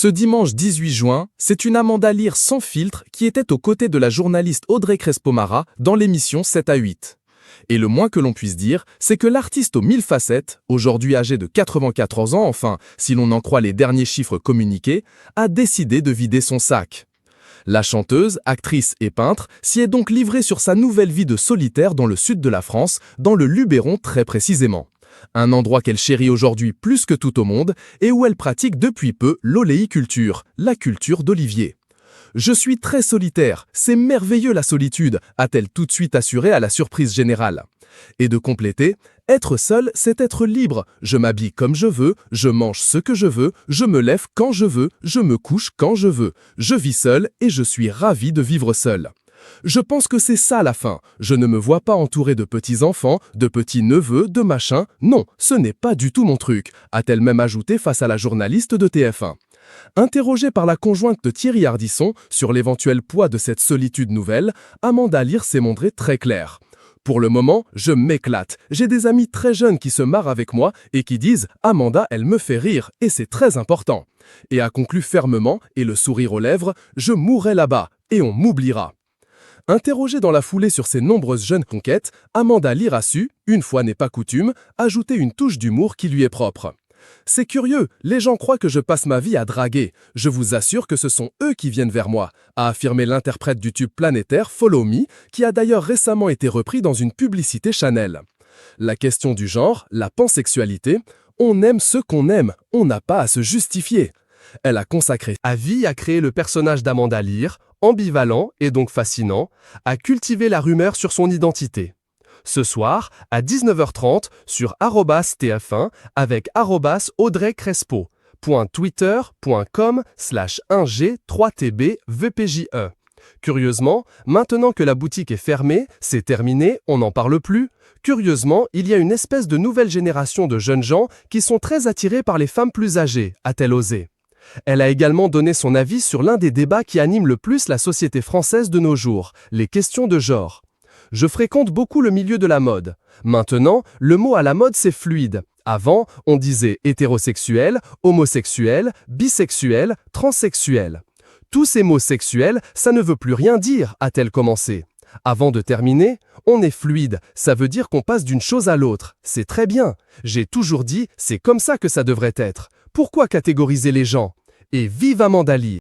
Ce dimanche 18 juin, c'est une Amanda Lear sans filtre qui était aux côtés de la journaliste Audrey Crespo-Mara dans l'émission 7 à 8. Et le moins que l'on puisse dire, c'est que l'artiste aux 1000 facettes, aujourd'hui âgée de 84 ans, enfin, si l'on en croit les derniers chiffres communiqués, a décidé de vider son sac. La chanteuse, actrice et peintre s'y est donc livrée sur sa nouvelle vie de solitaire dans le sud de la France, dans le Luberon très précisément. Un endroit qu'elle chérit aujourd'hui plus que tout au monde et où elle pratique depuis peu l'oléiculture, la culture d'olivier. « Je suis très solitaire, c'est merveilleux la solitude », a-t-elle tout de suite assuré à la surprise générale. Et de compléter, « Être seul, c'est être libre. Je m'habille comme je veux, je mange ce que je veux, je me lève quand je veux, je me couche quand je veux. Je vis seul et je suis ravi de vivre seul. Je pense que c'est ça la fin. Je ne me vois pas entouré de petits-enfants, de petits-neveux, de machins. Non, ce n'est pas du tout mon truc », a-t-elle même ajouté face à la journaliste de TF1. Interrogée par la conjointe de Thierry Ardisson sur l'éventuel poids de cette solitude nouvelle, Amanda Lear s'est montrée très claire. « Pour le moment, je m'éclate. J'ai des amis très jeunes qui se marrent avec moi et qui disent « Amanda, elle me fait rire et c'est très important ». Et a conclu fermement, et le sourire aux lèvres, « Je mourrai là-bas et on m'oubliera ». Interrogée dans la foulée sur ses nombreuses jeunes conquêtes, Amanda Lear a su, une fois n'est pas coutume, ajouter une touche d'humour qui lui est propre. « C'est curieux, les gens croient que je passe ma vie à draguer. Je vous assure que ce sont eux qui viennent vers moi », a affirmé l'interprète du tube planétaire Follow Me, qui a d'ailleurs récemment été repris dans une publicité Chanel. La question du genre, la pansexualité, on aime ce qu'on aime, on n'a pas à se justifier. Elle a consacré sa vie à créer le personnage d'Amanda Lear, ambivalent et donc fascinant, à cultiver la rumeur sur son identité. Ce soir, à 19h30, sur @TF1 avec @Audrey Crespo, twitter.com/1g3tbvpje. Curieusement, maintenant que la boutique est fermée, c'est terminé, on n'en parle plus. Curieusement, il y a une espèce de nouvelle génération de jeunes gens qui sont très attirés par les femmes plus âgées, a-t-elle osé. Elle a également donné son avis sur l'un des débats qui animent le plus la société française de nos jours, les questions de genre. Je fréquente beaucoup le milieu de la mode. Maintenant, le mot à la mode, c'est fluide. Avant, on disait hétérosexuel, homosexuel, bisexuel, transsexuel. Tous ces mots sexuels, ça ne veut plus rien dire, a-t-elle commencé. Avant de terminer, on est fluide, ça veut dire qu'on passe d'une chose à l'autre. C'est très bien. J'ai toujours dit, c'est comme ça que ça devrait être. Pourquoi catégoriser les gens? Et vive Amanda Lear!